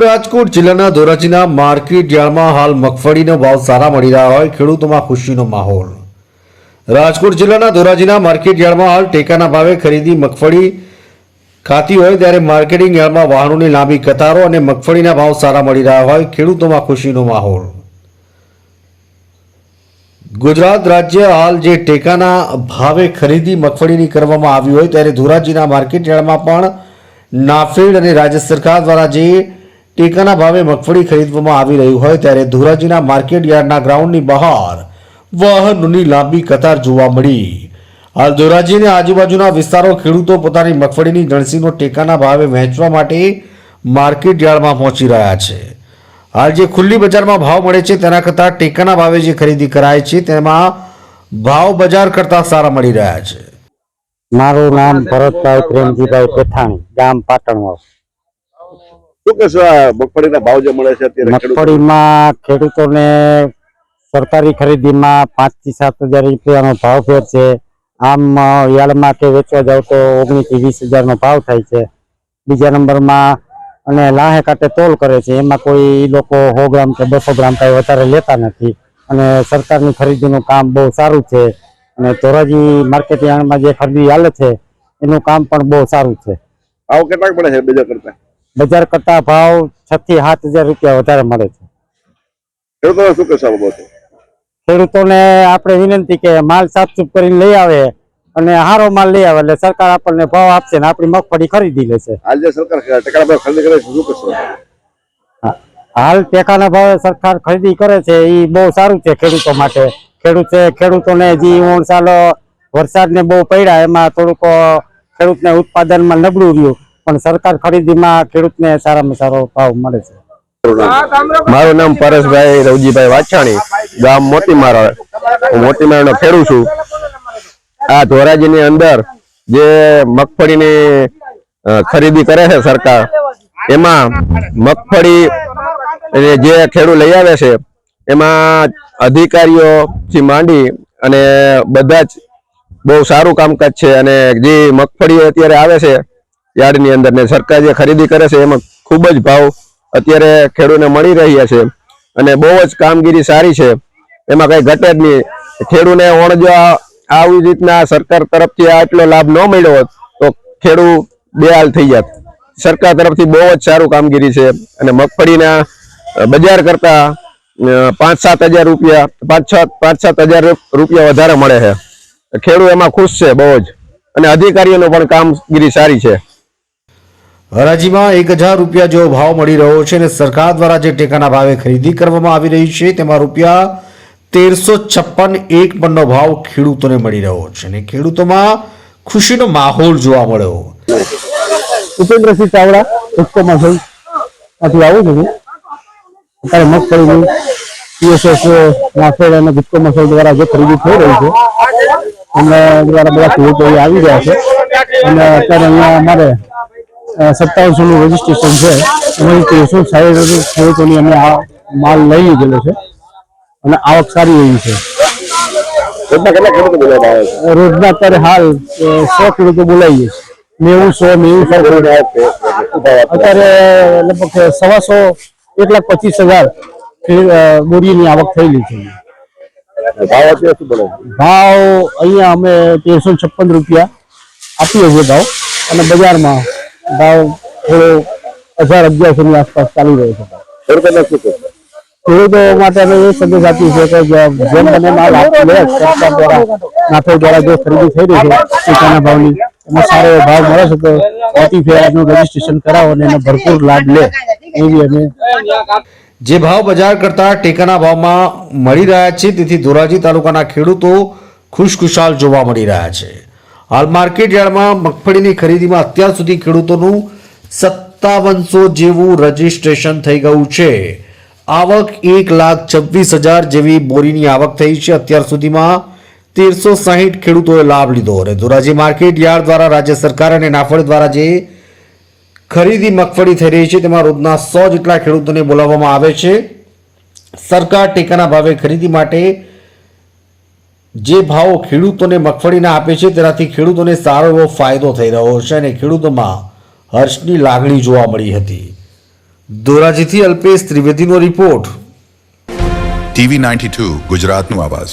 રાજકોટ જિલ્લાના ધોરાજીના માર્કેટ યાર્ડમાં હાલ મગફળીનો ભાવ સારા મળી રહ્યા હોય ખેડૂતોમાં ખુશીનો માહોલ। રાજકોટ જિલ્લાના ધોરાજીના માર્કેટ યાર્ડમાં હાલ ટેકાના ભાવે ખરીદી મગફળી ખાતી હોય ત્યારે માર્કેટિંગ યાર્ડમાં વાહનોની લાંબી કતારો અને મગફળીના ભાવ સારા મળી રહ્યા હોય ખેડૂતોમાં ખુશીનો માહોલ। ગુજરાત રાજ્ય હાલ જે ટેકાના ભાવે ખરીદી મગફળીની કરવામાં આવી હોય ત્યારે ધોરાજીના માર્કેટ યાર્ડમાં પણ નાફેડ અને રાજ્ય સરકાર દ્વારા જે ટેકાના ભાવે મગફળી ખરીદવામાં આવી રહ્યું હોય ત્યારે ધોરાજીના માર્કેટ યાર્ડના ગ્રાઉન્ડની બહાર વાહનોની લાંબી કતાર જોવા મળી। હાલ ધોરાજી અને આજુબાજુના વિસ્તારો ખેડૂતો પોતાની મગફળીની જણસીનો ટેકાના ભાવે વહેંચવા માટે માર્કેટ યાર્ડમાં પહોંચી રહ્યા છે। હાલ જે ખુલ્લી બજારમાં ભાવ મળે છે તેના કરતાં ટેકાના ભાવે જે ખરીદી કરાય છે તેમાં ભાવ બજાર કરતાં સારા મળી રહ્યા છે। મારું નામ ભરતભાઈ પ્રેમજીભાઈ પેથાણી, ગામ પાટણવાવ। શું કહેશો આ મગફળીના ભાવ જે મળે છે અત્યારે મગફળીમાં ખેડૂતોને સરકારી ખરીદીમાં 5 થી 7 હજાર રૂપિયાનો ભાવ ફેર છે। આમ યાર્ડમાં કે વેચવા જાવ તો 19 થી 20 હજારનો ભાવ થાય છે। બીજા નંબરમાં અને લાહે કાંટે તોલ કરે છે, એમાં કોઈ લોકો 100 ગ્રામ કે 200 ગ્રામ કાંઈ વધારે લેતા નથી અને સરકારની ખરીદીનું કામ બહુ સારું છે અને ધોરાજી માર્કેટ યાર્ડમાં જે ખરીદી હાલે છે એનું કામ પણ બહુ સારું છે। ભાવ કેટલા પડે છે બજાર કરતા ભાવ 6 થી 7 હજાર રૂપિયા વધારે મળે છે। ખેડૂતોને શું કહેશો આ બાબતે? ખેડૂતોને આપણે વિનંતી કે માલ સાફસૂફ કરીને લઈ આવે અને સારો માલ લઈ આવે એટલે સરકાર આપણને ભાવ આપશે ને આપણી મગફળી ખરીદી લેશે। હાલ જે સરકાર ટેકાના ભાવે ખરીદી કરે છે શું કહેશો? હાલ ટેકાના ભાવે સરકાર ખરીદી કરે છે એ બહુ સારું છે ખેડૂતો માટે। ખેડૂતોને જે સાલ વરસાદને બહુ પડ્યા એમાં થોડુંક ખેડૂતને ઉત્પાદનમાં નબળું રહ્યું, પણ સરકાર ખરીદીમાં ખેડૂતને સારામાં સારો ભાવ મળે છે। મારું નામ પરેશભાઈ રવજીભાઈ વાછાણી, ગામ મોતીમારા। હું મોતીમારાનો ખેડૂત છું। આ ધોરાજીની અંદર જે મગફળીની ખરીદી કરે છે સરકાર, એમાં મગફળી જે ખેડૂત લઈ આવે છે એમાં અધિકારીઓથી માંડી અને બધા જ બહુ સારું કામકાજ છે અને જે મગફળી અત્યારે આવે છે યાર્ડની અંદર ને સરકાર જે ખરીદી કરે છે એમાં ખૂબ જ ભાવ અત્યારે ખેડૂતને મળી રહ્યા છે અને બહુ જ કામગીરી સારી છે, એમાં કઈ ઘટે જ નહીં। ખેડૂતને જો આવી રીતના સરકાર તરફથી આટલો લાભ ન મળ્યો હોત તો ખેડૂત બેહાલ થઈ જાત। સરકાર તરફથી બહુ જ સારું કામગીરી છે અને મગફળીના બજાર કરતા 5-7 હજાર રૂપિયા 5-7 હજાર રૂપિયા વધારે મળે છે। ખેડૂત એમાં ખુશ છે બહુ જ અને અધિકારીઓનો પણ કામગીરી સારી છે। હરાજીમાં 1000 રૂપિયા જેવો ભાવ મળી રહ્યો છે અને સરકાર દ્વારા જે ટેકાના ભાવે ખરીદી કરવામાં આવી રહી છે તેમાં રૂપિયા 1356 એક મણનો ભાવ ખેડૂતોને મળી રહ્યો છે અને ખેડૂતોમાં ખુશીનો માહોલ જોવા મળ્યો। ઉપેન્દ્રસિંહ ચાવડા, ઉત્કો મસલ આથી આવું છું। અત્યારે મગફળીની પીએસએસ નાફેડ અને ગુટકો મસલ દ્વારા જે ખરીદી થઈ રહી છે એમને દ્વારા બધા ખેડૂતો આવી રહ્યા છે અને અત્યારે અહીંયા અમારે 5700નું રજીસ્ટ્રેશન છે, એમાંથી 1360 ખેડૂતોની અમે આ માલ લઈ લીધેલો છે અને આવક સારી એવી છે। રોજના અત્યારે હાલ 100 ખેડૂતો બોલાવીએ, 90-100 અત્યારે લગભગ 1,25,000 બોરીની આવક થયેલી છે। ભાવ અહીંયા અમે 1356 રૂપિયા આપીએ છીએ ભાવ અને બજારમાં ભાવ થોડો 1000-1100 ની આસપાસ ચાલી રહ્યો છે। ખેડૂતો માટે અમે એ સંદેશ આપીએ છીએ કે જેમ બને માલ આપી લે, સરકાર દ્વારા નાફેડ દ્વારા જે ખરીદી થઈ રહી છે ટેકાના ભાવની એમાં સારો ભાવ મળે છે તો મોટીફેરનું રજીસ્ટ્રેશન કરાવો અને એનો ભરપૂર લાભ લે એવી અમે જે ભાવ બજાર કરતા ટેકાના ભાવમાં મળી રહ્યા છે તેથી ધોરાજી તાલુકાના ખેડૂતો ખુશખુશાલ જોવા મળી રહ્યા છે। હાલ માર્કેટ યાર્ડમાં મગફળીની ખરીદીમાં અત્યાર સુધી ખેડૂતોનું 5700 જેવું રજીસ્ટ્રેશન થઈ ગયું છે। આવક 1,26,000 જેવી બોરીની આવક થઈ છે। અત્યાર સુધીમાં 1360 ખેડૂતોએ લાભ લીધો અને ધોરાજી માર્કેટ યાર્ડ દ્વારા રાજ્ય સરકાર અને નાફેડ દ્વારા જે ખરીદી મગફળી થઈ રહી છે તેમાં રોજના 100 જેટલા ખેડૂતોને બોલાવવામાં આવે છે। સરકાર ટેકાના ભાવે ખરીદી માટે જે ભાવ ખેડૂતોને મગફળીના આપે છે તેનાથી ખેડૂતોને સારો એવો ફાયદો થઈ રહ્યો છે અને ખેડૂતોમાં હર્ષની લાગણી જોવા મળી હતી। ધોરાજીથી અલ્પેશ ત્રિવેદીનો રિપોર્ટ. TV 92 ગુજરાતનું આવાજ.